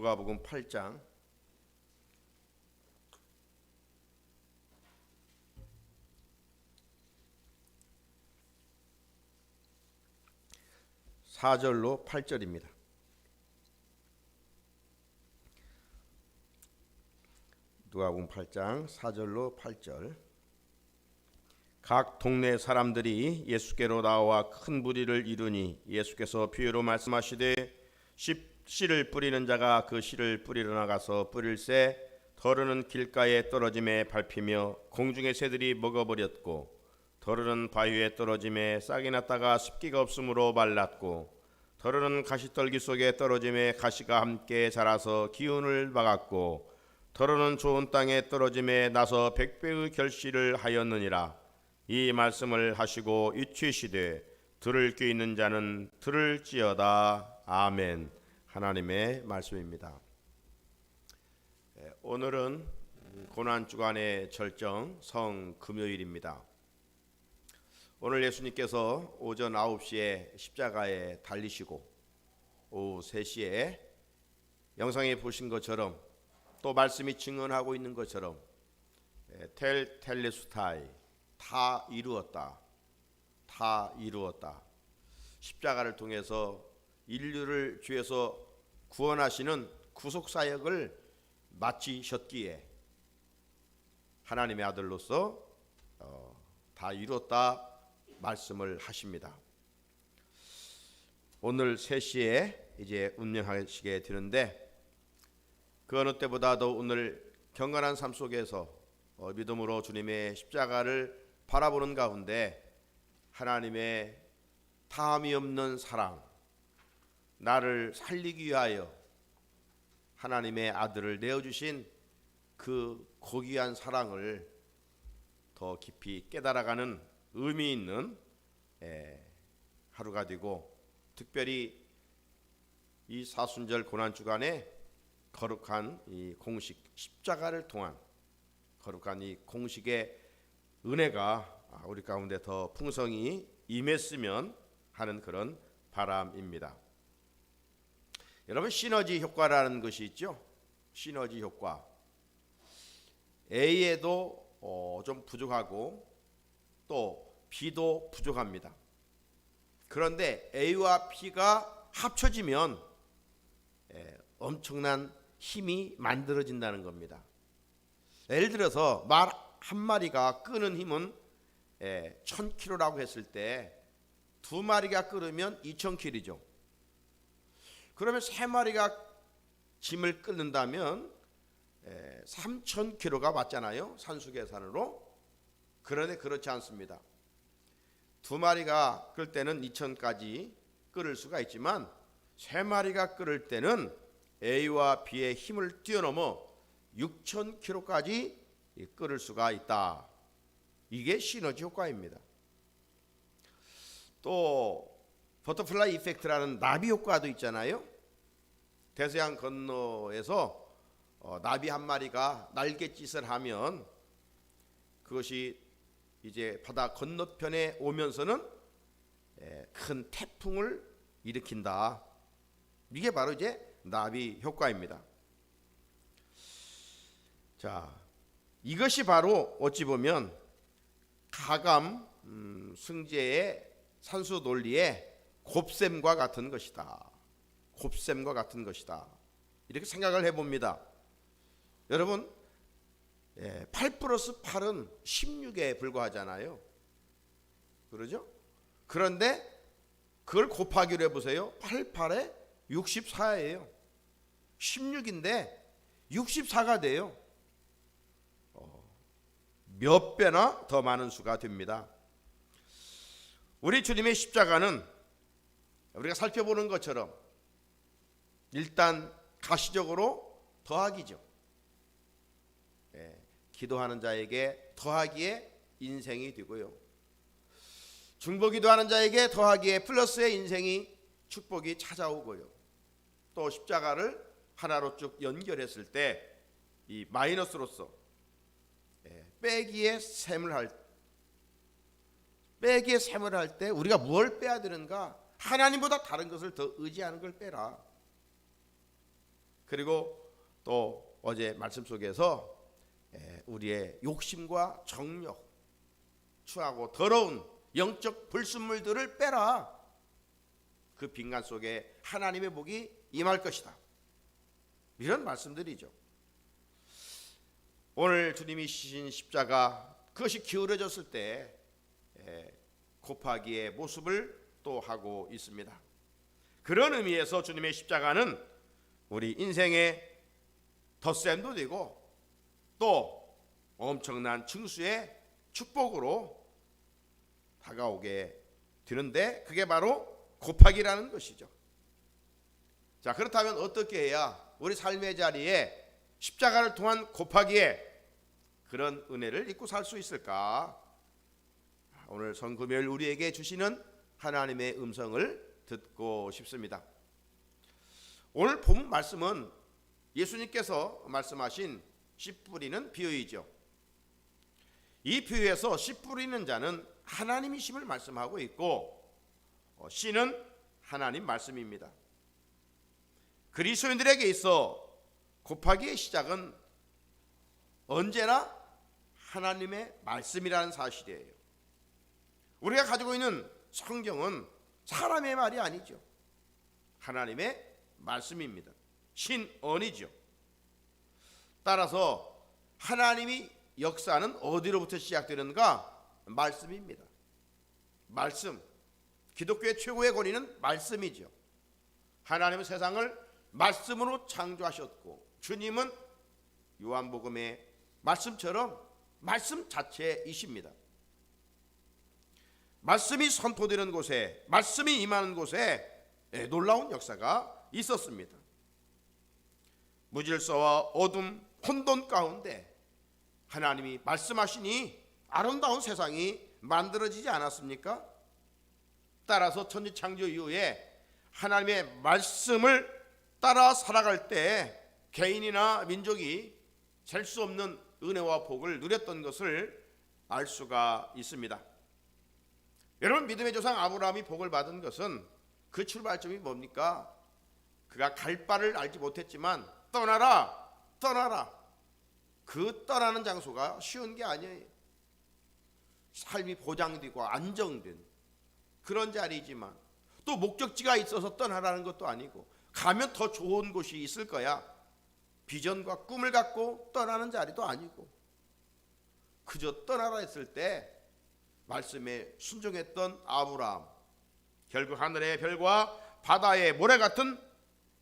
누가복음 8장 4절로 8절입니다. 누가복음 8장 4절로 8절. 각 동네 사람들이 예수께로 나와 큰 무리를 이루니 예수께서 비유로 말씀하시되 씨를 뿌리는 자가 그 씨를 뿌리러 나가서 뿌릴새 더러는 길가에 떨어짐에 밟히며 공중의 새들이 먹어버렸고 더러는 바위에 떨어짐에 싹이 났다가 습기가 없으므로 말랐고 더러는 가시떨기 속에 떨어짐에 가시가 함께 자라서 기운을 막았고 더러는 좋은 땅에 떨어짐에 나서 백배의 결실을 하였느니라. 이 말씀을 하시고 유추시되 들을 귀 있는 자는 들을지어다. 아멘. 하나님의 말씀입니다. 오늘은 고난주간의 절정 성금요일입니다. 오늘 예수님께서 오전 9시에 십자가에 달리시고 오후 3시에 영상에 보신 것처럼 또 말씀이 증언하고 있는 것처럼 텔레스타이 다 이루었다. 다 이루었다. 십자가를 통해서 인류를 죄에서 구원하시는 구속사역을 마치셨기에 하나님의 아들로서 다 이루었다 말씀을 하십니다. 오늘 3시에 이제 운명하시게 되는데 그 어느 때보다도 오늘 경건한 삶 속에서 믿음으로 주님의 십자가를 바라보는 가운데 하나님의 다함이 없는 사랑, 나를 살리기 위하여 하나님의 아들을 내어주신 그 고귀한 사랑을 더 깊이 깨달아가는 의미 있는 하루가 되고, 특별히 이 사순절 고난주간에 거룩한 이 공식 십자가를 통한 거룩한 이 공식의 은혜가 우리 가운데 더 풍성히 임했으면 하는 그런 바람입니다. 여러분, 시너지 효과라는 것이 있죠. 시너지 효과. A에도 좀 부족하고 또 B도 부족합니다. 그런데 A와 B가 합쳐지면 엄청난 힘이 만들어진다는 겁니다. 예를 들어서 말 한 마리가 끄는 힘은 1000kg라고 했을 때 2마리가 끄르면 2000kg죠. 그러면 3마리가 짐을 끓는다면 3000kg가 맞잖아요. 산수 계산으로. 그런데 그렇지 않습니다. 2마리가 끓을 때는 2000까지 끓을 수가 있지만 3마리가 끓을 때는 A와 B의 힘을 뛰어넘어 6000kg까지 끓을 수가 있다. 이게 시너지 효과입니다. 또 버터플라이 이펙트라는 나비 효과도 있잖아요. 대서양 건너에서 나비 한 마리가 날갯짓을 하면 그것이 이제 바다 건너편에 오면서는 큰 태풍을 일으킨다. 이게 바로 이제 나비 효과입니다. 자, 이것이 바로 어찌 보면 가감 승제의 산수 논리의 곱셈과 같은 것이다. 곱셈과 같은 것이다. 이렇게 생각을 해봅니다. 여러분, 8 플러스 8은 16에 불과하잖아요. 그러죠? 그런데 그걸 곱하기로 해보세요. 8, 8에 64예요. 16인데 64가 돼요. 몇 배나 더 많은 수가 됩니다. 우리 주님의 십자가는 우리가 살펴보는 것처럼 일단 가시적으로 더하기죠. 기도하는 자에게 더하기에 인생이 되고요. 중보기도하는 자에게 더하기에 플러스의 인생이 축복이 찾아오고요. 또 십자가를 하나로 쭉 연결했을 때 이 마이너스로서 빼기의 셈을 할 때 우리가 뭘 빼야 되는가? 하나님보다 다른 것을 더 의지하는 걸 빼라. 그리고 또 어제 말씀 속에서 우리의 욕심과 정욕, 추하고 더러운 영적 불순물들을 빼라. 그 빈간 속에 하나님의 복이 임할 것이다. 이런 말씀들이죠. 오늘 주님이 지신 십자가, 그것이 기울어졌을 때 곱하기의 모습을 또 하고 있습니다. 그런 의미에서 주님의 십자가는 우리 인생의 덧셈도 되고 또 엄청난 증수의 축복으로 다가오게 되는데, 그게 바로 곱하기라는 것이죠. 자, 그렇다면 어떻게 해야 우리 삶의 자리에 십자가를 통한 곱하기에 그런 은혜를 입고 살 수 있을까? 오늘 성금요일 우리에게 주시는 하나님의 음성을 듣고 싶습니다. 오늘 본 말씀은 예수님께서 말씀하신 씨 뿌리는 비유이죠. 이 비유에서 씨 뿌리는 자는 하나님이심을 말씀하고 있고, 씨는 하나님 말씀입니다. 그리스도인들에게 있어 곱하기의 시작은 언제나 하나님의 말씀이라는 사실이에요. 우리가 가지고 있는 성경은 사람의 말이 아니죠. 하나님의 말씀입니다. 신언이죠. 따라서 하나님이 역사는 어디로부터 시작되는가? 말씀입니다. 말씀. 기독교의 최고의 권위는 말씀이죠. 하나님은 세상을 말씀으로 창조하셨고, 주님은 요한복음의 말씀처럼 말씀 자체이십니다. 말씀이 선포되는 곳에, 말씀이 임하는 곳에 놀라운 역사가 있었습니다. 무질서와 어둠, 혼돈 가운데 하나님이 말씀하시니 아름다운 세상이 만들어지지 않았습니까? 따라서 천지창조 이후에 하나님의 말씀을 따라 살아갈 때 개인이나 민족이 잴 수 없는 은혜와 복을 누렸던 것을 알 수가 있습니다. 여러분, 믿음의 조상 아브라함이 복을 받은 것은 그 출발점이 뭡니까? 그가 갈 바를 알지 못했지만 떠나라, 떠나라. 그 떠나는 장소가 쉬운 게 아니에요. 삶이 보장되고 안정된 그런 자리이지만 또 목적지가 있어서 떠나라는 것도 아니고, 가면 더 좋은 곳이 있을 거야. 비전과 꿈을 갖고 떠나는 자리도 아니고, 그저 떠나라 했을 때 말씀에 순종했던 아브라함, 결국 하늘의 별과 바다의 모래 같은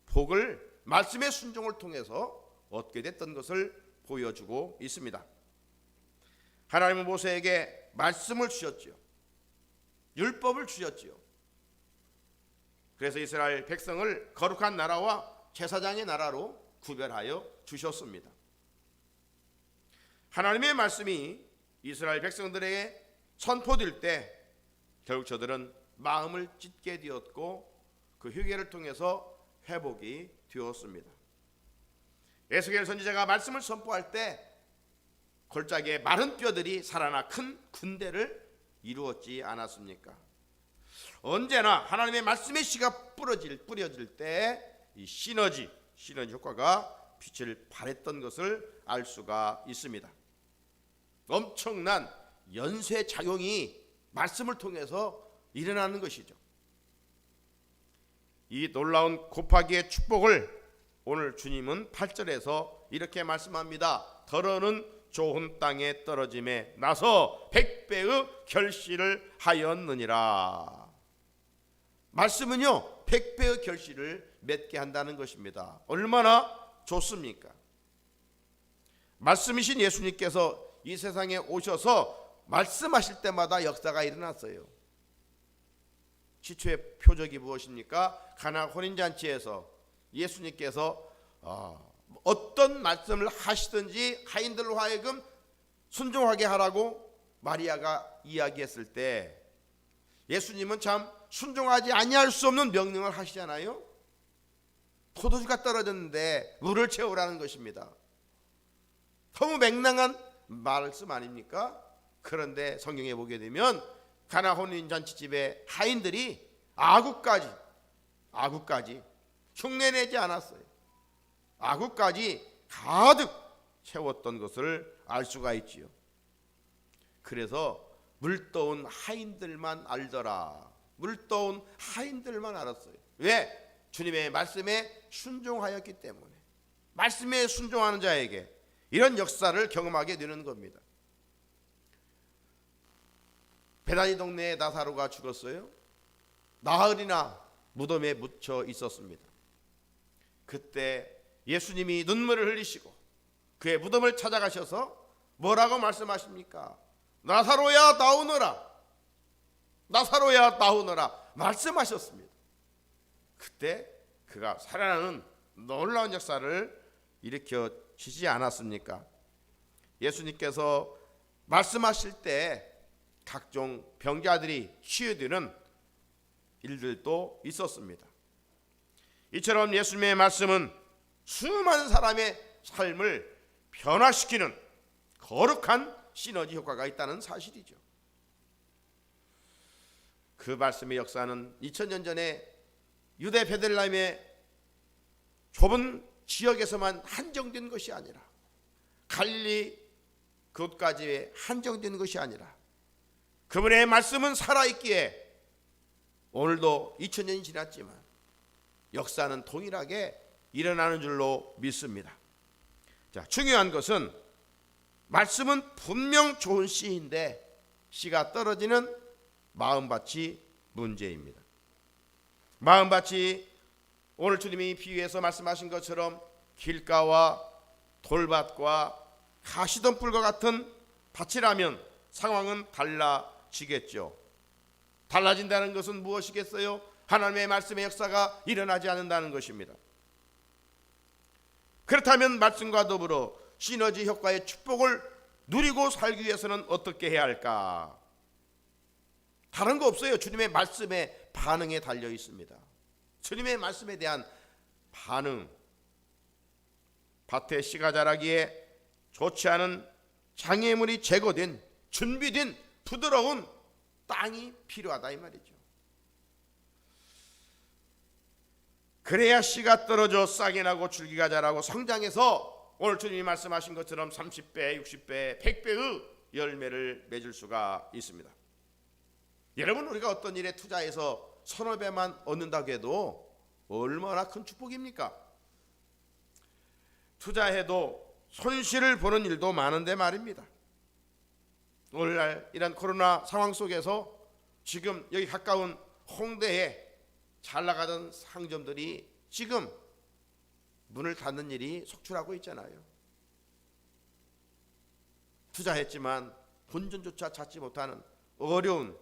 복을 말씀의 순종을 통해서 얻게 됐던 것을 보여주고 있습니다. 하나님은 모세에게 말씀을 주셨지요. 율법을 주셨지요. 그래서 이스라엘 백성을 거룩한 나라와 제사장의 나라로 구별하여 주셨습니다. 하나님의 말씀이 이스라엘 백성들에게 선포될 때 결국 저들은 마음을 찢게 되었고, 그 회개를 통해서 회복이 되었습니다. 에스겔 선지자가 말씀을 선포할 때 골짜기에 마른 뼈들이 살아나 큰 군대를 이루었지 않았습니까? 언제나 하나님의 말씀의 씨가 뿌려질 때 이 시너지 효과가 빛을 발했던 것을 알 수가 있습니다. 엄청난 연쇄 작용이 말씀을 통해서 일어나는 것이죠. 이 놀라운 곱하기의 축복을 오늘 주님은 8절에서 이렇게 말씀합니다. 더러는 좋은 땅에 떨어짐에 나서 100배의 결실을 하였느니라. 말씀은요 100배의 결실을 맺게 한다는 것입니다. 얼마나 좋습니까? 말씀이신 예수님께서 이 세상에 오셔서 말씀하실 때마다 역사가 일어났어요. 시초의 표적이 무엇입니까? 가나 혼인잔치에서 예수님께서 어떤 말씀을 하시든지 하인들로 하여금 순종하게 하라고 마리아가 이야기했을 때 예수님은 참 순종하지 아니할 수 없는 명령을 하시잖아요. 포도주가 떨어졌는데 물을 채우라는 것입니다. 너무 맹랑한 말씀 아닙니까? 그런데 성경에 보게 되면 가나 혼인잔치집에 하인들이 아구까지 흉내내지 않았어요. 아구까지 가득 채웠던 것을 알 수가 있지요. 그래서 물떠온 하인들만 알더라. 물떠온 하인들만 알았어요. 왜? 주님의 말씀에 순종하였기 때문에. 말씀에 순종하는 자에게 이런 역사를 경험하게 되는 겁니다. 베다니 동네에 나사로가 죽었어요. 나흘이나 무덤에 묻혀 있었습니다. 그때 예수님이 눈물을 흘리시고 그의 무덤을 찾아가셔서 뭐라고 말씀하십니까? 나사로야 나오너라, 나사로야 나오너라 말씀하셨습니다. 그때 그가 살아나는 놀라운 역사를 일으켜 주시지 않았습니까? 예수님께서 말씀하실 때 각종 병자들이 치유되는 일들도 있었습니다. 이처럼 예수님의 말씀은 수많은 사람의 삶을 변화시키는 거룩한 시너지 효과가 있다는 사실이죠. 그 말씀의 역사는 2000년 전에 유대 베들레헴의 좁은 지역에서만 한정된 것이 아니라 갈릴리 그곳까지 한정된 것이 아니라 그분의 말씀은 살아있기에 오늘도 2000년이 지났지만 역사는 동일하게 일어나는 줄로 믿습니다. 자, 중요한 것은 말씀은 분명 좋은 씨인데 씨가 떨어지는 마음밭이 문제입니다. 마음밭이 오늘 주님이 비유해서 말씀하신 것처럼 길가와 돌밭과 가시덤불과 같은 밭이라면 상황은 달라지겠죠. 달라진다는 것은 무엇이겠어요? 하나님의 말씀의 역사가 일어나지 않는다는 것입니다. 그렇다면 말씀과 더불어 시너지 효과의 축복을 누리고 살기 위해서는 어떻게 해야 할까? 다른 거 없어요. 주님의 말씀의 반응에 달려 있습니다. 주님의 말씀에 대한 반응. 밭에 씨가 자라기에 좋지 않은 장애물이 제거된 준비된 부드러운 땅이 필요하다 이 말이죠. 그래야 씨가 떨어져 싹이 나고 줄기가 자라고 성장해서 오늘 주님이 말씀하신 것처럼 30배, 60배, 100배의 열매를 맺을 수가 있습니다. 여러분, 우리가 어떤 일에 투자해서 서너 배만 얻는다고 해도 얼마나 큰 축복입니까? 투자해도 손실을 보는 일도 많은데 말입니다. 오늘날 이런 코로나 상황 속에서 지금 여기 가까운 홍대에 잘 나가던 상점들이 지금 문을 닫는 일이 속출하고 있잖아요. 투자했지만 본전조차 찾지 못하는 어려운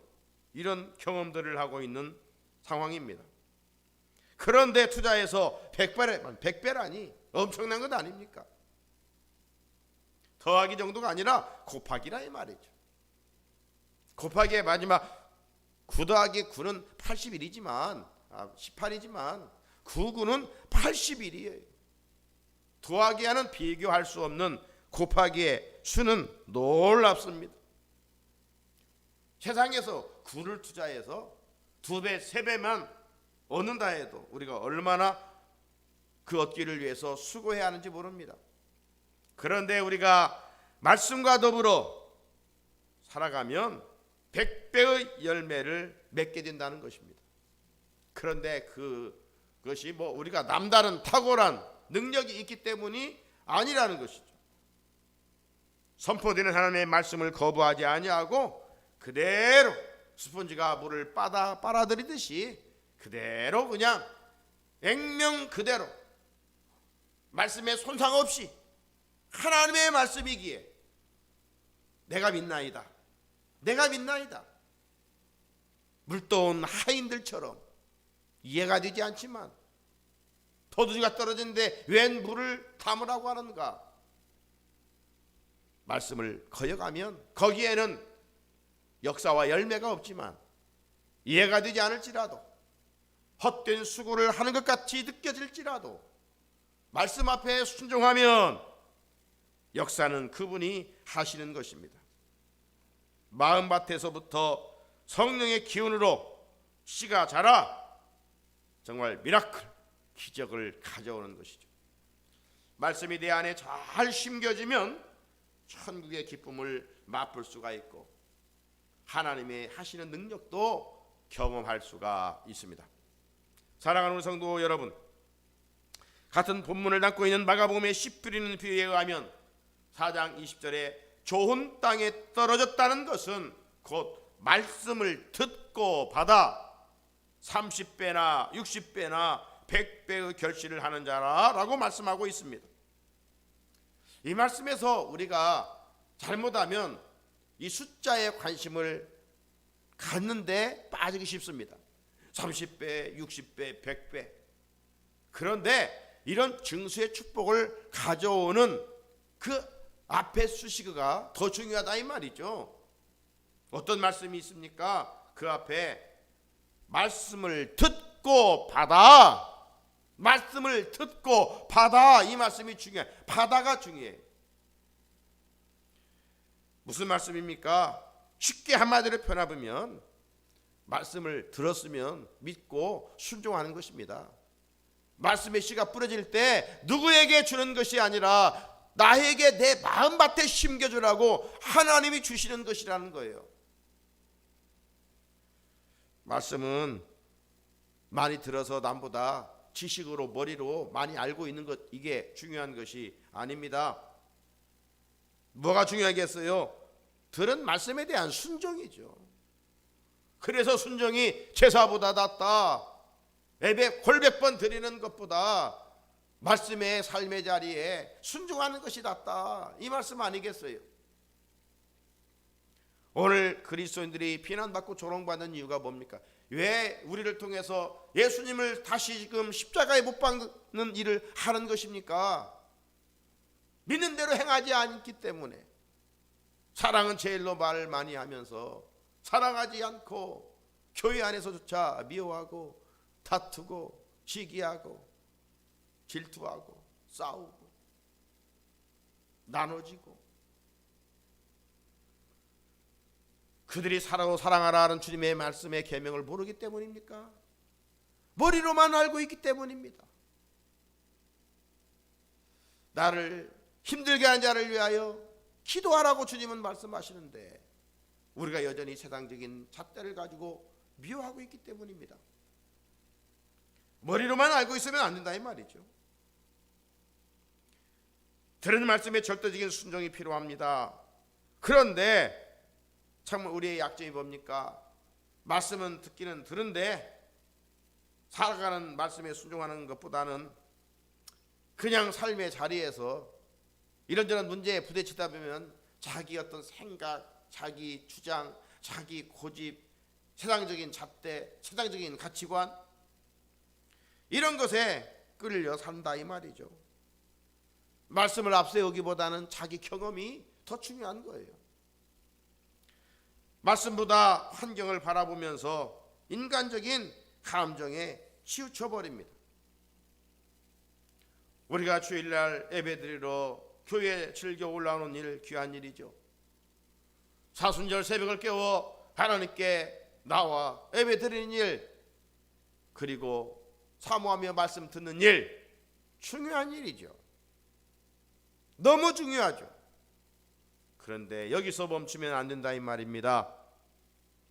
이런 경험들을 하고 있는 상황입니다. 그런데 투자해서 100배라니 엄청난 것 아닙니까? 더하기 정도가 아니라 곱하기라 이 말이죠. 곱하기의 마지막 9 더하기 9는 81이지만 18이지만 9는 81이에요. 더하기와는 비교할 수 없는 곱하기의 수는 놀랍습니다. 세상에서 9를 투자해서 2배, 3배만 얻는다 해도 우리가 얼마나 그 얻기를 위해서 수고해야 하는지 모릅니다. 그런데 우리가 말씀과 더불어 살아가면 100배의 열매를 맺게 된다는 것입니다. 그런데 그것이 우리가 남다른 탁월한 능력이 있기 때문이 아니라는 것이죠. 선포되는 하나님의 말씀을 거부하지 아니하고 그대로 스펀지가 물을 빨아들이듯이 그대로 그냥 액면 그대로 말씀에 손상 없이 하나님의 말씀이기에 내가 믿나이다. 내가 믿나이다. 물떠온 하인들처럼 이해가 되지 않지만 포도주가 떨어졌는데 웬 물을 담으라고 하는가? 말씀을 거역하면 거기에는 역사와 열매가 없지만 이해가 되지 않을지라도 헛된 수고를 하는 것 같이 느껴질지라도 말씀 앞에 순종하면 역사는 그분이 하시는 것입니다. 마음밭에서부터 성령의 기운으로 씨가 자라 정말 미라클, 기적을 가져오는 것이죠. 말씀이 내 안에 잘 심겨지면 천국의 기쁨을 맛볼 수가 있고 하나님의 하시는 능력도 경험할 수가 있습니다. 사랑하는 우리 성도 여러분, 같은 본문을 담고 있는 마가복음의 씨 뿌리는 비유에 의하면 4장 20절에 좋은 땅에 떨어졌다는 것은 곧 말씀을 듣고 받아 30배나 60배나 100배의 결실을 하는 자라라고 말씀하고 있습니다. 이 말씀에서 우리가 잘못하면 이 숫자에 관심을 갖는데 빠지기 쉽습니다. 30배, 60배, 100배. 그런데 이런 증수의 축복을 가져오는 그 앞에 수식어가 더 중요하다 이 말이죠. 어떤 말씀이 있습니까? 그 앞에 말씀을 듣고 받아, 말씀을 듣고 받아, 이 말씀이 중요해요. 받아가 중요해요. 무슨 말씀입니까? 쉽게 한마디로 표현하면 말씀을 들었으면 믿고 순종하는 것입니다. 말씀의 씨가 뿌려질 때 누구에게 주는 것이 아니라 나에게 내 마음밭에 심겨주라고 하나님이 주시는 것이라는 거예요. 말씀은 많이 들어서 남보다 지식으로 머리로 많이 알고 있는 것, 이게 중요한 것이 아닙니다. 뭐가 중요하겠어요? 들은 말씀에 대한 순종이죠. 그래서 순종이 제사보다 낫다. 예배 골백번 드리는 것보다 말씀의 삶의 자리에 순종하는 것이 낫다. 이 말씀 아니겠어요? 오늘 그리스도인들이 비난받고 조롱받는 이유가 뭡니까? 왜 우리를 통해서 예수님을 다시 지금 십자가에 못 박는 일을 하는 것입니까? 믿는 대로 행하지 않기 때문에. 사랑은 제일로 말을 많이 하면서 사랑하지 않고 교회 안에서조차 미워하고 다투고 시기하고 질투하고 싸우고 나눠지고, 그들이 사랑하고 사랑하라 하는 주님의 말씀의 계명을 모르기 때문입니까? 머리로만 알고 있기 때문입니다. 나를 힘들게 한 자를 위하여 기도하라고 주님은 말씀하시는데 우리가 여전히 세상적인 잣대를 가지고 미워하고 있기 때문입니다. 머리로만 알고 있으면 안 된다 이 말이죠. 들은 말씀에 절대적인 순종이 필요합니다. 그런데 참 우리의 약점이 뭡니까? 말씀은 듣기는 들은데 살아가는 말씀에 순종하는 것보다는 그냥 삶의 자리에서 이런저런 문제에 부딪히다 보면 자기 어떤 생각, 자기 주장, 자기 고집, 세상적인 잣대, 세상적인 가치관, 이런 것에 끌려 산다 이 말이죠. 말씀을 앞세우기보다는 자기 경험이 더 중요한 거예요. 말씀보다 환경을 바라보면서 인간적인 감정에 치우쳐 버립니다. 우리가 주일날 예배드리러 교회에 즐겨 올라오는 일, 귀한 일이죠. 사순절 새벽을 깨워 하나님께 나와 예배드리는 일, 그리고 사모하며 말씀 듣는 일, 중요한 일이죠. 너무 중요하죠. 그런데 여기서 멈추면 안 된다 이 말입니다.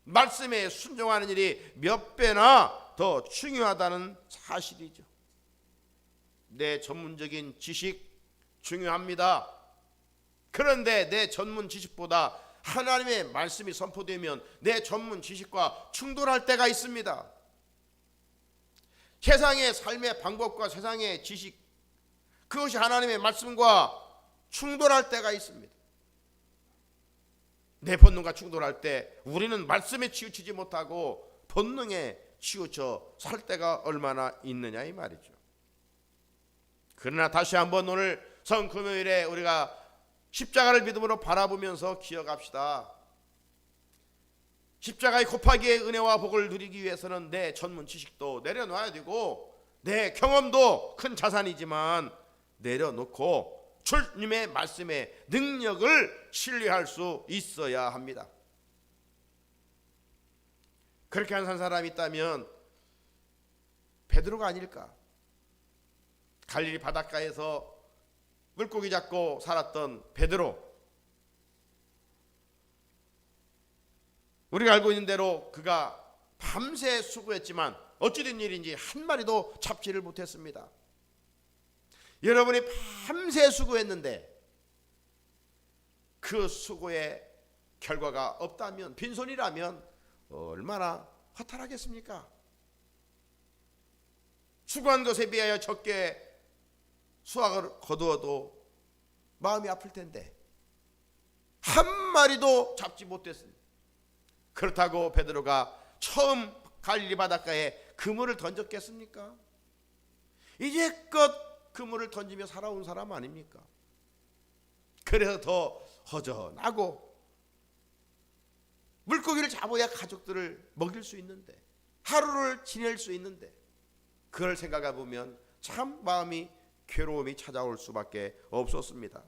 말씀에 순종하는 일이 몇 배나 더 중요하다는 사실이죠. 내 전문적인 지식 중요합니다. 그런데 내 전문 지식보다 하나님의 말씀이 선포되면 내 전문 지식과 충돌할 때가 있습니다. 세상의 삶의 방법과 세상의 지식, 그것이 하나님의 말씀과 충돌할 때가 있습니다. 내 본능과 충돌할 때 우리는 말씀에 치우치지 못하고 본능에 치우쳐 살 때가 얼마나 있느냐 이 말이죠. 그러나 다시 한번 오늘 성금요일에 우리가 십자가를 믿음으로 바라보면서 기억합시다. 십자가의 곱하기의 은혜와 복을 누리기 위해서는 내 전문 지식도 내려놔야 되고 내 경험도 큰 자산이지만 내려놓고 주님의 말씀의 능력을 신뢰할 수 있어야 합니다. 그렇게 한 사람이 있다면 베드로가 아닐까? 갈릴리 바닷가에서 물고기 잡고 살았던 베드로, 우리가 알고 있는 대로 그가 밤새 수고했지만 어찌된 일인지 한 마리도 잡지를 못했습니다. 여러분이 밤새 수고했는데 그 수고의 결과가 없다면, 빈손이라면 얼마나 허탈하겠습니까? 수고한 것에 비하여 적게 수확을 거두어도 마음이 아플 텐데 한 마리도 잡지 못했습니다. 그렇다고 베드로가 처음 갈릴리 바닷가에 그물을 던졌겠습니까? 이제껏 그물을 던지며 살아온 사람 아닙니까? 그래서 더 허전하고, 물고기를 잡아야 가족들을 먹일 수 있는데, 하루를 지낼 수 있는데, 그걸 생각해 보면 참 마음이 괴로움이 찾아올 수밖에 없었습니다.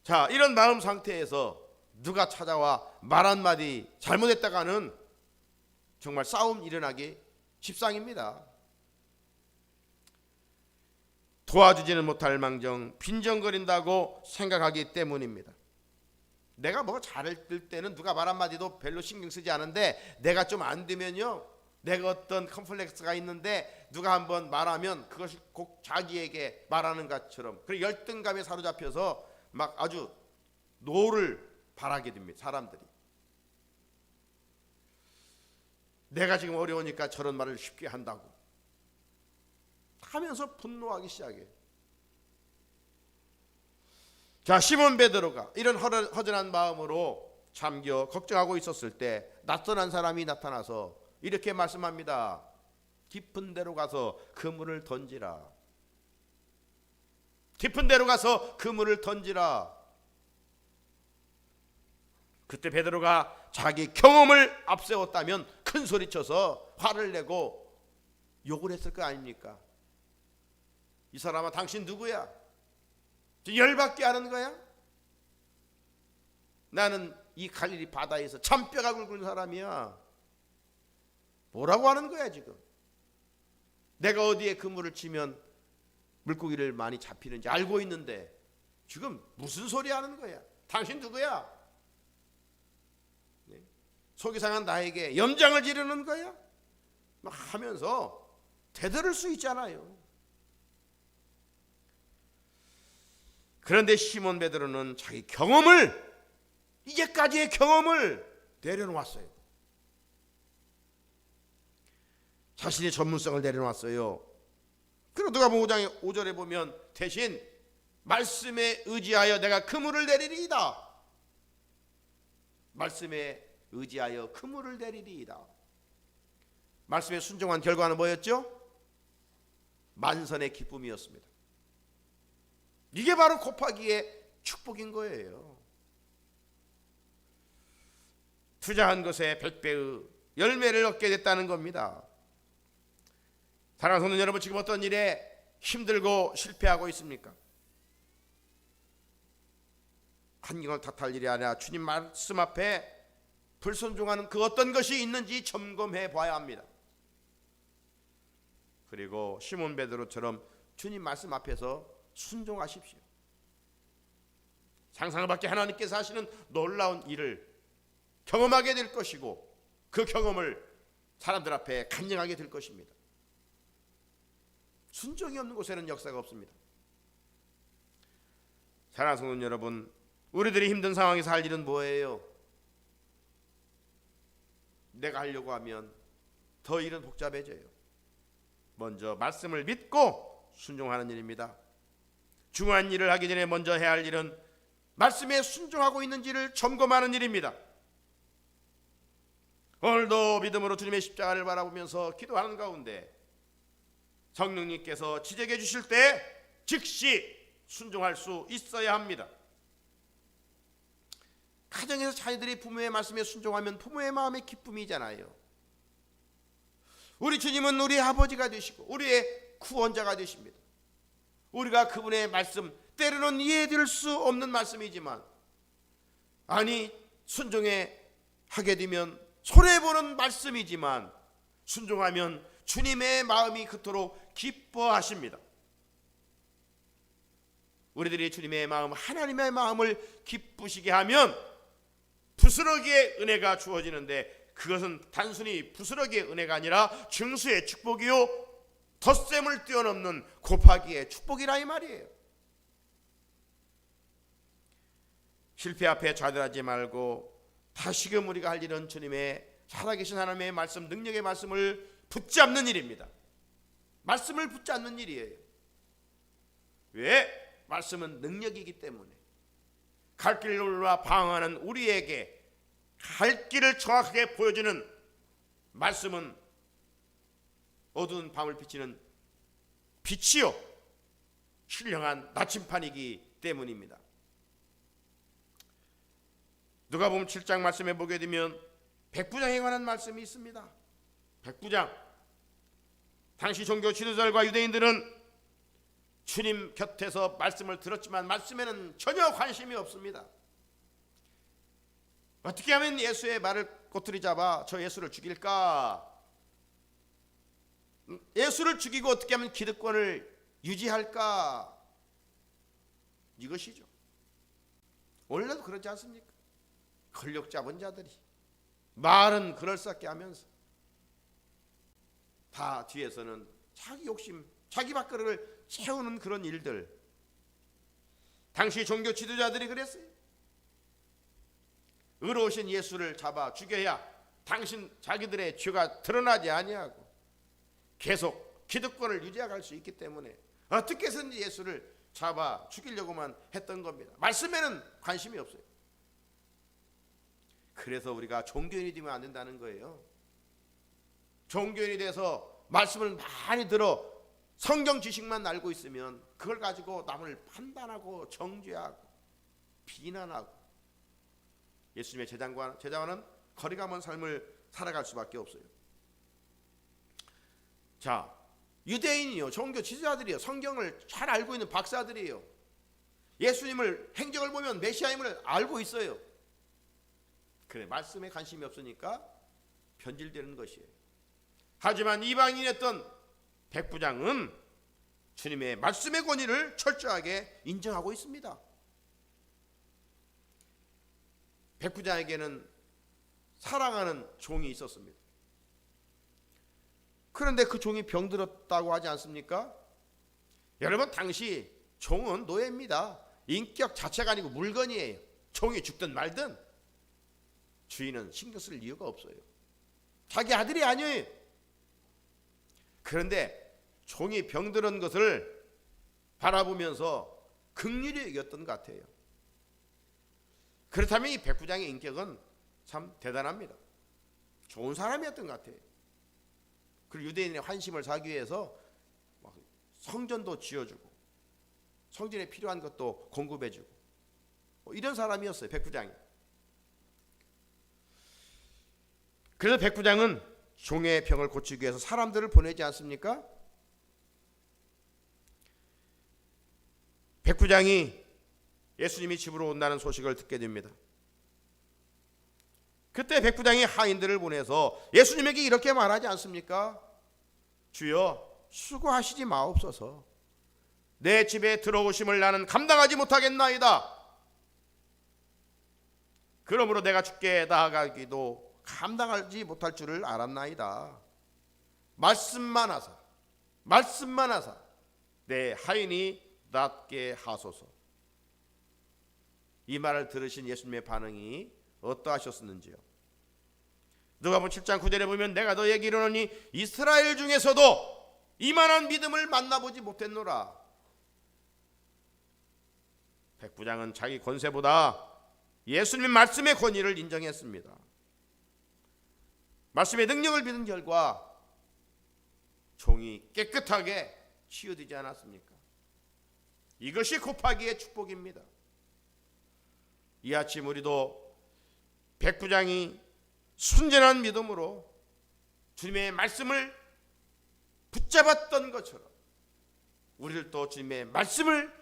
자, 이런 마음 상태에서 누가 찾아와 말 한마디 잘못했다가는 정말 싸움 일어나기 십상입니다. 도와주지는 못할 망정 빈정거린다고 생각하기 때문입니다. 내가 뭐 잘할 때는 누가 말 한마디도 별로 신경 쓰지 않은데, 내가 좀 안 되면요, 내가 어떤 컴플렉스가 있는데 누가 한번 말하면 그것이 꼭 자기에게 말하는 것처럼, 그리고 열등감에 사로잡혀서 막 아주 노를 바라게 됩니다. 사람들이 내가 지금 어려우니까 저런 말을 쉽게 한다고 하면서 분노하기 시작해요. 자, 시몬 베드로가 이런 허전한 마음으로 잠겨 걱정하고 있었을 때 낯선 사람이 나타나서 이렇게 말씀합니다. 깊은 데로 가서 그물을 던지라. 깊은 데로 가서 그물을 던지라. 그때 베드로가 자기 경험을 앞세웠다면 큰 소리쳐서 화를 내고 욕을 했을 거 아닙니까? 이 사람아, 당신 누구야? 열받게 하는 거야? 나는 이 갈릴리 바다에서 참뼈가 굵은 사람이야. 뭐라고 하는 거야 지금? 내가 어디에 그물을 치면 물고기를 많이 잡히는지 알고 있는데 지금 무슨 소리 하는 거야? 당신 누구야? 네? 속이 상한 나에게 염장을 지르는 거야? 막 하면서 대들을 수 있잖아요. 그런데 시몬 베드로는 자기 경험을, 이제까지의 경험을 내려놓았어요. 자신의 전문성을 내려놨어요. 그리고 누가복음 5장 5절에 보면 대신 말씀에 의지하여 내가 그물을 내리리이다. 말씀에 의지하여 그물을 내리리이다. 말씀에 순종한 결과는 뭐였죠? 만선의 기쁨이었습니다. 이게 바로 곱하기의 축복인 거예요. 투자한 것에 100배의 열매를 얻게 됐다는 겁니다. 사랑하는 성도 여러분, 지금 어떤 일에 힘들고 실패하고 있습니까? 환경을 탓할 일이 아니라 주님 말씀 앞에 불순종하는 그 어떤 것이 있는지 점검해 봐야 합니다. 그리고 시몬 베드로처럼 주님 말씀 앞에서 순종하십시오. 상상을 밖에 하나님께서 하시는 놀라운 일을 경험하게 될 것이고, 그 경험을 사람들 앞에 간증하게 될 것입니다. 순종이 없는 곳에는 역사가 없습니다. 사랑하는 성도 여러분, 우리들이 힘든 상황에서 할 일은 뭐예요? 내가 하려고 하면 더 일은 복잡해져요. 먼저 말씀을 믿고 순종하는 일입니다. 중요한 일을 하기 전에 먼저 해야 할 일은 말씀에 순종하고 있는지를 점검하는 일입니다. 오늘도 믿음으로 주님의 십자가를 바라보면서 기도하는 가운데 성령님께서 지적해 주실 때 즉시 순종할 수 있어야 합니다. 가정에서 자녀들이 부모의 말씀에 순종하면 부모의 마음의 기쁨이잖아요. 우리 주님은 우리의 아버지가 되시고 우리의 구원자가 되십니다. 우리가 그분의 말씀, 때로는 이해될 수 없는 말씀이지만, 아니 순종해 하게 되면 손해보는 말씀이지만 순종하면 주님의 마음이 그토록 기뻐하십니다. 우리들이 주님의 마음, 하나님의 마음을 기쁘시게 하면 부스러기의 은혜가 주어지는데, 그것은 단순히 부스러기의 은혜가 아니라 증수의 축복이요 덧셈을 뛰어넘는 곱하기의 축복이라 이 말이에요. 실패 앞에 좌절하지 말고 다시금 우리가 할 일은 주님의 살아계신 하나님의 말씀, 능력의 말씀을 붙잡는 일입니다. 말씀을 붙잡는 일이에요. 왜? 말씀은 능력이기 때문에. 갈 길로 방황하는 우리에게 갈 길을 정확하게 보여주는 말씀은 어두운 밤을 비치는 빛이요 신령한 나침판이기 때문입니다. 누가복음 7장 말씀에 보게 되면 백부장에 관한 말씀이 있습니다. 백부장, 당시 종교 지도자들과 유대인들은 주님 곁에서 말씀을 들었지만 말씀에는 전혀 관심이 없습니다. 어떻게 하면 예수의 말을 꼬투리 잡아 저 예수를 죽일까? 예수를 죽이고 어떻게 하면 기득권을 유지할까? 이것이죠. 원래도 그러지 않습니까? 권력 잡은 자들이 말은 그럴싸하게 하면서 다 뒤에서는 자기 욕심, 자기 밥그릇을 채우는 그런 일들. 당시 종교 지도자들이 그랬어요. 의로우신 예수를 잡아 죽여야 자기들의 죄가 드러나지 아니하고 계속 기득권을 유지할 수 있기 때문에 어떻게 해서든지 예수를 잡아 죽이려고만 했던 겁니다. 말씀에는 관심이 없어요. 그래서 우리가 종교인이 되면 안 된다는 거예요. 종교인이 돼서 말씀을 많이 들어 성경 지식만 알고 있으면 그걸 가지고 남을 판단하고 정죄하고 비난하고 예수님의 제자와는 거리가 먼 삶을 살아갈 수밖에 없어요. 자, 유대인이요, 종교 지도자들이요, 성경을 잘 알고 있는 박사들이에요. 예수님을 행적을 보면 메시아임을 알고 있어요. 그래, 말씀에 관심이 없으니까 변질되는 것이에요. 하지만 이방인이었던 백부장은 주님의 말씀의 권위를 철저하게 인정하고 있습니다. 백부장에게는 사랑하는 종이 있었습니다. 그런데 그 종이 병들었다고 하지 않습니까? 여러분, 당시 종은 노예입니다. 인격 자체가 아니고 물건이에요. 종이 죽든 말든 주인은 신경 쓸 이유가 없어요. 자기 아들이 아니에요. 그런데 종이 병들은 것을 바라보면서 긍휼히 여겼던 것 같아요. 그렇다면 이 백부장의 인격은 참 대단합니다. 좋은 사람이었던 것 같아요. 그리고 유대인의 환심을 사기 위해서 성전도 지어주고 성전에 필요한 것도 공급해주고 이런 사람이었어요, 백부장이. 그래서 백부장은 종의 병을 고치기 위해서 사람들을 보내지 않습니까? 백부장이 예수님이 집으로 온다는 소식을 듣게 됩니다. 그때 백부장이 하인들을 보내서 예수님에게 이렇게 말하지 않습니까? 주여, 수고하시지 마옵소서. 내 집에 들어오심을 나는 감당하지 못하겠나이다. 그러므로 내가 주께 나아가기도 감당하지 못할 줄을 알았나이다. 말씀만 하사 내 하인이 낫게 하소서. 이 말을 들으신 예수님의 반응이 어떠하셨는지요? 누가복음 7장 9절에 보면 내가 너에게 이르노니 이스라엘 중에서도 이만한 믿음을 만나보지 못했노라. 백부장은 자기 권세보다 예수님의 말씀의 권위를 인정했습니다. 말씀의 능력을 믿은 결과 종이 깨끗하게 치유되지 않았습니까? 이것이 곱하기의 축복입니다. 이 아침 우리도 백부장이 순전한 믿음으로 주님의 말씀을 붙잡았던 것처럼 우리들도 주님의 말씀을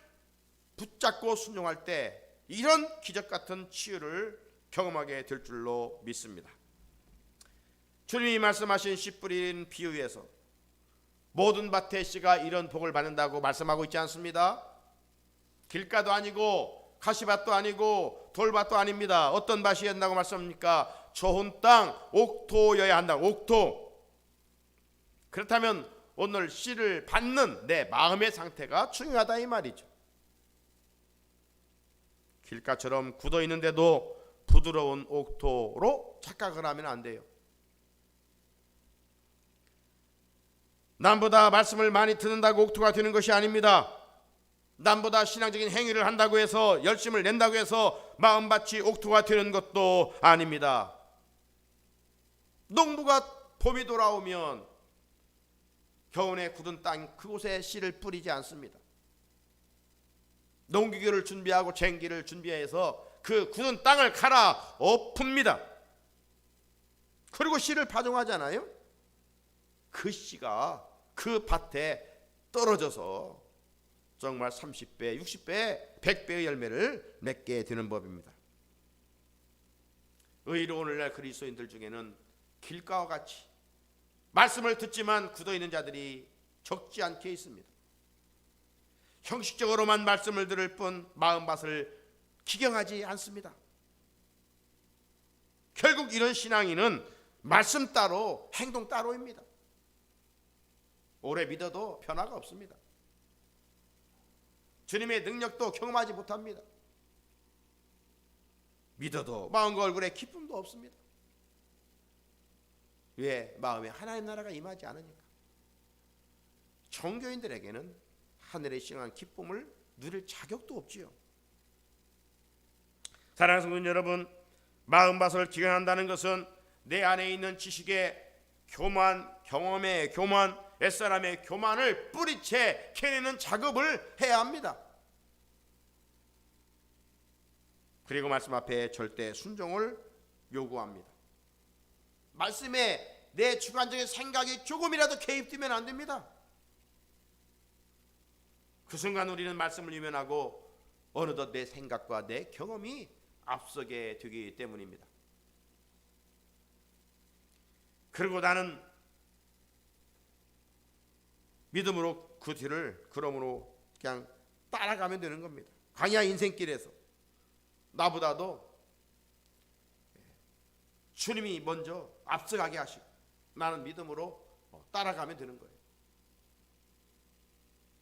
붙잡고 순종할 때 이런 기적 같은 치유를 경험하게 될 줄로 믿습니다. 주님이 말씀하신 씨 뿌린 비유에서 모든 밭의 씨가 이런 복을 받는다고 말씀하고 있지 않습니다. 길가도 아니고 가시밭도 아니고 돌밭도 아닙니다. 어떤 밭이어야 한다고 말씀합니까? 좋은 땅, 옥토여야 한다. 옥토. 그렇다면 오늘 씨를 받는 내 마음의 상태가 중요하다 이 말이죠. 길가처럼 굳어 있는데도 부드러운 옥토로 착각을 하면 안 돼요. 남보다 말씀을 많이 듣는다고 옥토가 되는 것이 아닙니다. 남보다 신앙적인 행위를 한다고 해서 열심을 낸다고 해서 마음밭이 옥토가 되는 것도 아닙니다. 농부가 봄이 돌아오면 겨우내 굳은 땅 그곳에 씨를 뿌리지 않습니다. 농기구를 준비하고 쟁기를 준비해서 그 굳은 땅을 갈아 엎습니다. 그리고 씨를 파종하잖아요. 그 씨가 그 밭에 떨어져서 정말 30배, 60배, 100배의 열매를 맺게 되는 법입니다. 의로 오늘날 그리스도인들 중에는 길가와 같이 말씀을 듣지만 굳어있는 자들이 적지 않게 있습니다. 형식적으로만 말씀을 들을 뿐 마음밭을 기경하지 않습니다. 결국 이런 신앙인은 말씀 따로 행동 따로입니다. 오래 믿어도 변화가 없습니다. 주님의 능력도 경험하지 못합니다. 믿어도 마음과 얼굴에 기쁨도 없습니다. 왜? 마음에 하나님 나라가 임하지 않으니까. 종교인들에게는 하늘의 신앙한 기쁨을 누릴 자격도 없지요. 사랑하는 성도 여러분, 마음밭을 기경한다는 것은 내 안에 있는 지식의 교만, 경험의 교만, 옛사람의 교만을 뿌리채 캐내는 작업을 해야 합니다. 그리고 말씀 앞에 절대 순종을 요구합니다. 말씀에 내 주관적인 생각이 조금이라도 개입되면 안 됩니다. 그 순간 우리는 말씀을 유면하고 어느덧 내 생각과 내 경험이 앞서게 되기 때문입니다. 그리고 나는 믿음으로 그 뒤를 그러므로 그냥 따라가면 되는 겁니다. 광야 인생길에서 나보다도 주님이 먼저 앞서가게 하시고 나는 믿음으로 따라가면 되는 거예요.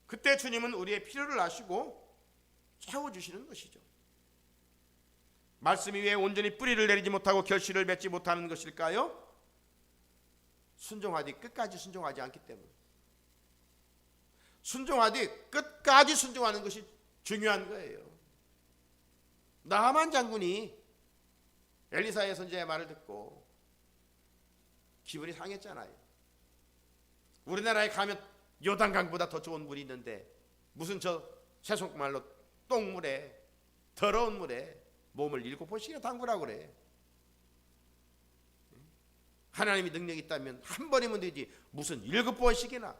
그때 주님은 우리의 필요를 아시고 채워주시는 것이죠. 말씀이 왜 온전히 뿌리를 내리지 못하고 결실을 맺지 못하는 것일까요? 순종하되 끝까지 순종하지 않기 때문에. 순종하되 끝까지 순종하는 것이 중요한 거예요. 나만 장군이 엘리사의 선지자의 말을 듣고 기분이 상했잖아요. 우리나라에 가면 요단강보다 더 좋은 물이 있는데 무슨 저 세속말로 똥물에 더러운 물에 몸을 7번씩이나 담그라고 그래. 하나님이 능력이 있다면 한 번이면 되지 무슨 7번씩이나.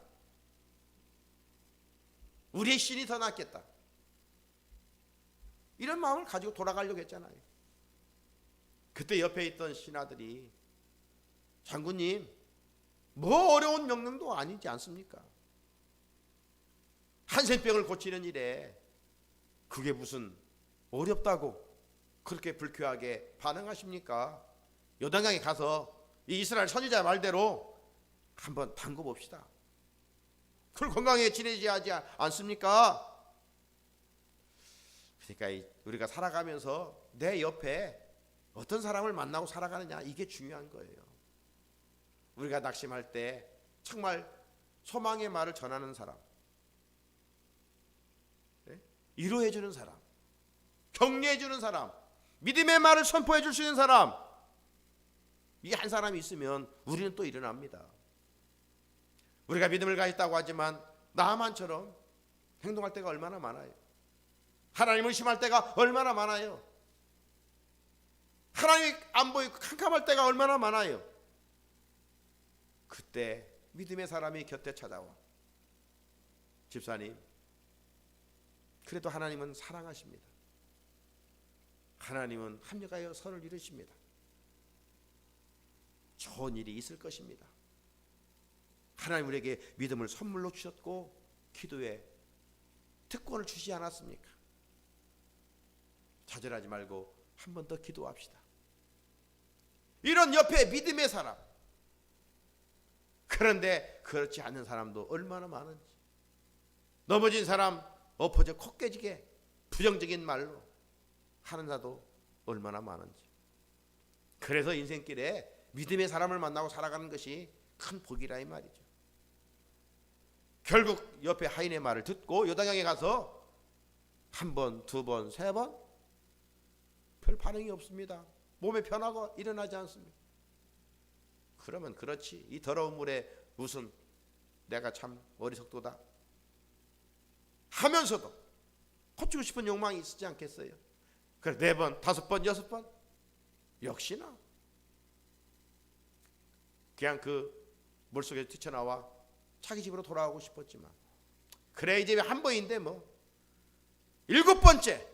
우리의 신이 더 낫겠다. 이런 마음을 가지고 돌아가려고 했잖아요. 그때 옆에 있던 신하들이 장군님 뭐 어려운 명령도 아니지 않습니까? 한센병을 고치는 일에 그게 무슨 어렵다고 그렇게 불쾌하게 반응하십니까? 요단강에 가서 이 이스라엘 선지자 말대로 한번 담궈봅시다. 그걸 건강하게 지내지 하지 않습니까? 그러니까 우리가 살아가면서 내 옆에 어떤 사람을 만나고 살아가느냐 이게 중요한 거예요. 우리가 낙심할 때 정말 소망의 말을 전하는 사람, 위로해 주는 사람, 격려해 주는 사람, 믿음의 말을 선포해 줄 수 있는 사람, 이 한 사람이 있으면 우리는 또 일어납니다. 우리가 믿음을 가졌다고 하지만 나만처럼 행동할 때가 얼마나 많아요. 하나님을 의심할 때가 얼마나 많아요. 하나님이 안 보이고 캄캄할 때가 얼마나 많아요. 그때 믿음의 사람이 곁에 찾아와 집사님, 그래도 하나님은 사랑하십니다. 하나님은 합력하여 선을 이루십니다. 좋은 일이 있을 것입니다. 하나님 우리에게 믿음을 선물로 주셨고 기도에 특권을 주시지 않았습니까? 좌절하지 말고 한 번 더 기도합시다. 이런 옆에 믿음의 사람, 그런데 그렇지 않은 사람도 얼마나 많은지, 넘어진 사람 엎어져 코 깨지게 부정적인 말로 하는 자도 얼마나 많은지. 그래서 인생길에 믿음의 사람을 만나고 살아가는 것이 큰 복이라 이 말이죠. 결국 옆에 하인의 말을 듣고 요단강에 가서 한 번, 두 번, 세 번 별 반응이 없습니다. 몸에 변화가 일어나지 않습니다. 그러면 그렇지, 이 더러운 물에 무슨 내가 참 어리석도다 하면서도 고치고 싶은 욕망이 있지 않겠어요? 그래 4번, 5번, 6번 역시나 그냥 그 물속에 뛰쳐나와 자기 집으로 돌아가고 싶었지만, 그래 이제 한 번인데 뭐 7번째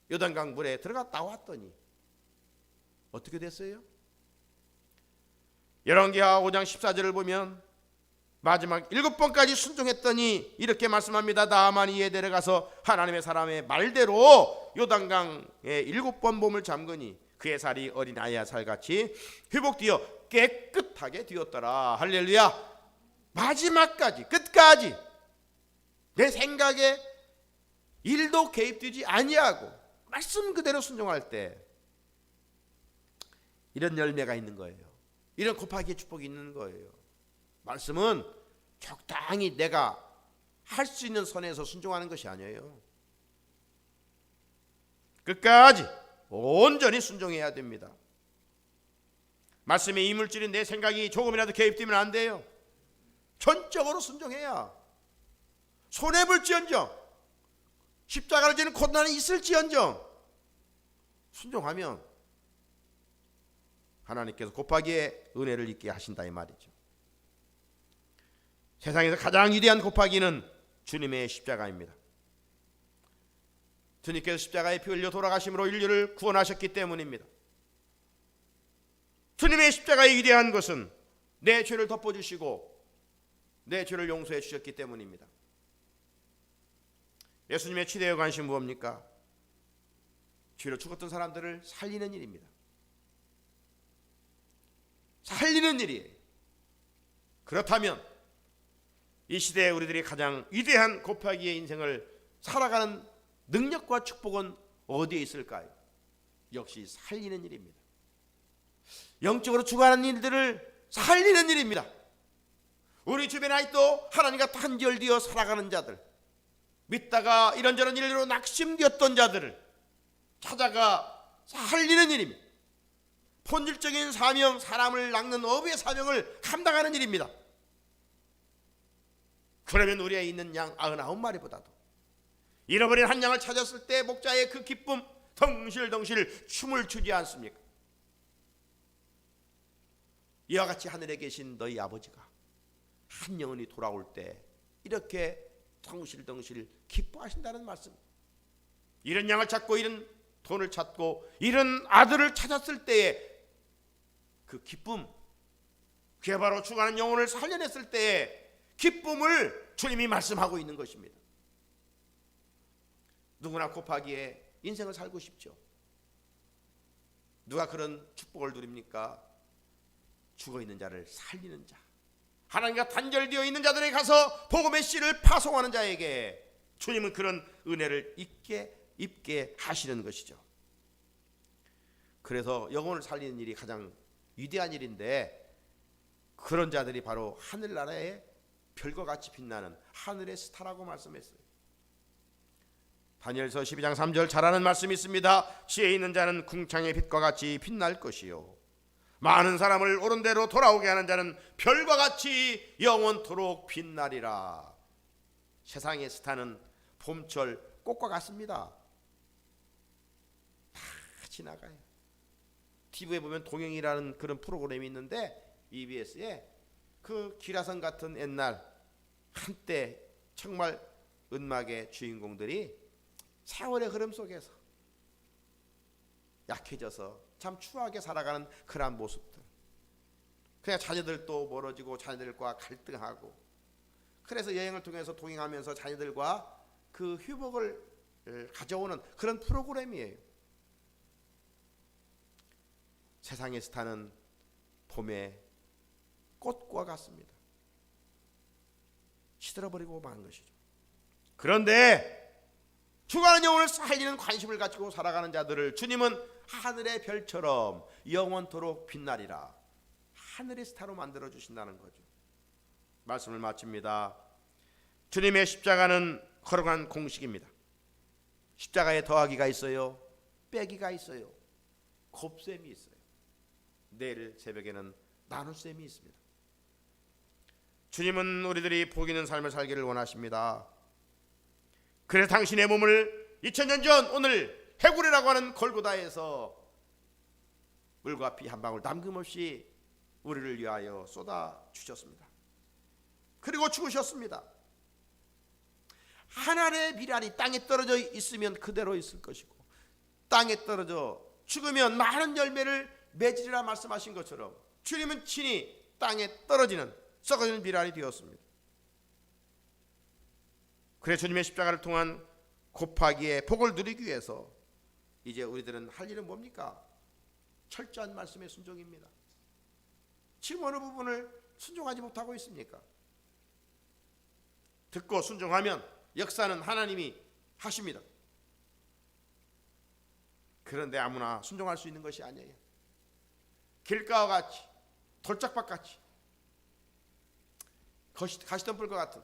요단강 물에 들어가 나왔더니 어떻게 됐어요? 열왕기하 5장 14절을 보면 마지막 7번까지 순종했더니 이렇게 말씀합니다. 나아만이 이에 데려가서 하나님의 사람의 말대로 요단강에 7번 몸을 잠그니 그의 살이 어린 아이와 살같이 회복되어 깨끗하게 되었더라. 할렐루야. 마지막까지, 끝까지 내 생각에 1도 개입되지 아니하고 말씀 그대로 순종할 때 이런 열매가 있는 거예요. 이런 곱하기의 축복이 있는 거예요. 말씀은 적당히 내가 할 수 있는 선에서 순종하는 것이 아니에요. 끝까지 온전히 순종해야 됩니다. 말씀의 이물질인 내 생각이 조금이라도 개입되면 안 돼요. 전적으로 순종해야, 손해볼지언정, 십자가를 지는 고난이 있을지언정 순종하면 하나님께서 곱하기의 은혜를 있게 하신다 이 말이죠. 세상에서 가장 위대한 곱하기는 주님의 십자가입니다. 주님께서 십자가에 피 흘려 돌아가심으로 인류를 구원하셨기 때문입니다. 주님의 십자가의 위대한 것은 내 죄를 덮어주시고 내 죄를 용서해 주셨기 때문입니다. 예수님의 최대의 관심은 뭡니까? 죄로 죽었던 사람들을 살리는 일입니다. 살리는 일이에요. 그렇다면 이 시대에 우리들이 가장 위대한 곱하기의 인생을 살아가는 능력과 축복은 어디에 있을까요? 역시 살리는 일입니다. 영적으로 죽어가는 일들을 살리는 일입니다. 우리 주변에 아직도 하나님과 단절되어 살아가는 자들, 믿다가 이런저런 일로 낙심되었던 자들을 찾아가 살리는 일입니다. 본질적인 사명, 사람을 낚는 어부의 사명을 감당하는 일입니다. 그러면 우리에 있는 양 99마리보다도 잃어버린 한 양을 찾았을 때 목자의 그 기쁨, 덩실덩실 춤을 추지 않습니까? 이와 같이 하늘에 계신 너희 아버지가 한 영혼이 돌아올 때 이렇게 덩실덩실 기뻐하신다는 말씀. 이런 양을 찾고 이런 돈을 찾고 이런 아들을 찾았을 때의 그 기쁨, 그게 바로 죽어가는 영혼을 살려냈을 때의 기쁨을 주님이 말씀하고 있는 것입니다. 누구나 곱하기에 인생을 살고 싶죠. 누가 그런 축복을 누립니까? 죽어있는 자를 살리는 자, 하나님과 단절되어 있는 자들에게 가서 복음의 씨를 파송하는 자에게 주님은 그런 은혜를 입게 하시는 것이죠. 그래서 영혼을 살리는 일이 가장 위대한 일인데, 그런 자들이 바로 하늘나라의 별과 같이 빛나는 하늘의 스타라고 말씀했어요. 다니엘서 12장 3절 잘 아는 말씀이 있습니다. 지혜 있는 자는 궁창의 빛과 같이 빛날 것이요, 많은 사람을 옳은 대로 돌아오게 하는 자는 별과 같이 영원토록 빛나리라. 세상의 스타는 봄철 꽃과 같습니다. 다 지나가요. TV에 보면 동행이라는 그런 프로그램이 있는데 EBS에 그 기라성 같은 옛날 한때 정말 은막의 주인공들이 세월의 흐름 속에서 약해져서 참 추하게 살아가는 그런 모습들, 그냥 자녀들도 멀어지고 자녀들과 갈등하고, 그래서 여행을 통해서 동행하면서 자녀들과 그 회복을 가져오는 그런 프로그램이에요. 세상의 스타는 봄의 꽃과 같습니다. 시들어버리고 만 것이죠. 그런데 죽어가는 영혼을 살리는 관심을 가지고 살아가는 자들을 주님은 하늘의 별처럼 영원토록 빛나리라, 하늘의 스타로 만들어 주신다는 거죠. 말씀을 마칩니다. 주님의 십자가는 거룩한 공식입니다. 십자가에 더하기가 있어요, 빼기가 있어요, 곱셈이 있어요. 내일 새벽에는 나눗셈이 있습니다. 주님은 우리들이 복 있는 삶을 살기를 원하십니다. 그래서 당신의 몸을 2000년 전 오늘 해구리라고 하는 골고다에서 물과 피 한 방울 남김없이 우리를 위하여 쏟아 주셨습니다. 그리고 죽으셨습니다. 하나님의 미랄이 땅에 떨어져 있으면 그대로 있을 것이고, 땅에 떨어져 죽으면 많은 열매를 맺으리라 말씀하신 것처럼 주님은 친히 땅에 떨어지는 썩어지는 미랄이 되었습니다. 그래서 주님의 십자가를 통한 곱하기의 복을 누리기 위해서 이제 우리들은 할 일은 뭡니까? 철저한 말씀의 순종입니다. 지금 어느 부분을 순종하지 못하고 있습니까? 듣고 순종하면 역사는 하나님이 하십니다. 그런데 아무나 순종할 수 있는 것이 아니에요. 길가와 같이, 돌짝밭 같이, 가시덤불과 같은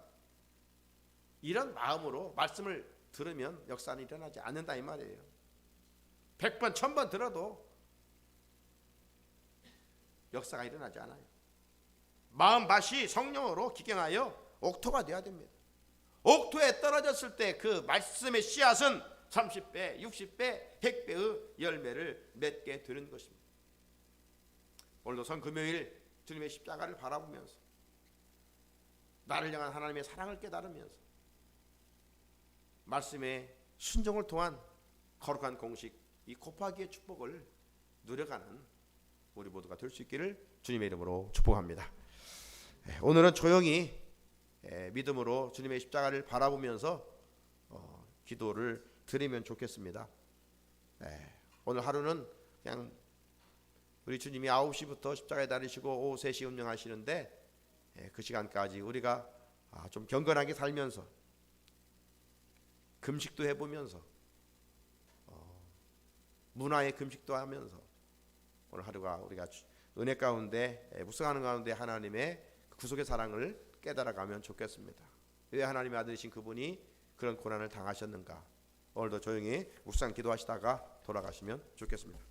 이런 마음으로 말씀을 들으면 역사는 일어나지 않는다 이 말이에요. 100번 1000번 들어도 역사가 일어나지 않아요. 마음밭이 성령으로 기경하여 옥토가 되어야 됩니다. 옥토에 떨어졌을 때 그 말씀의 씨앗은 30배, 60배, 100배의 열매를 맺게 되는 것입니다. 오늘도 성금요일 주님의 십자가를 바라보면서 나를 향한 하나님의 사랑을 깨달으면서 말씀의 순종을 통한 거룩한 공식, 이 곱하기의 축복을 누려가는 우리 모두가 될 수 있기를 주님의 이름으로 축복합니다. 오늘은 조용히 믿음으로 주님의 십자가를 바라보면서 기도를 드리면 좋겠습니다. 오늘 하루는 그냥 우리 주님이 9시부터 십자가에 달리시고 오후 3시 운영하시는데 그 시간까지 우리가 좀 경건하게 살면서 금식도 해보면서 문화의 금식도 하면서 오늘 하루가 우리가 은혜 가운데 묵상하는 가운데 하나님의 구속의 사랑을 깨달아가면 좋겠습니다. 왜 하나님의 아들이신 그분이 그런 고난을 당하셨는가? 오늘도 조용히 묵상 기도하시다가 돌아가시면 좋겠습니다.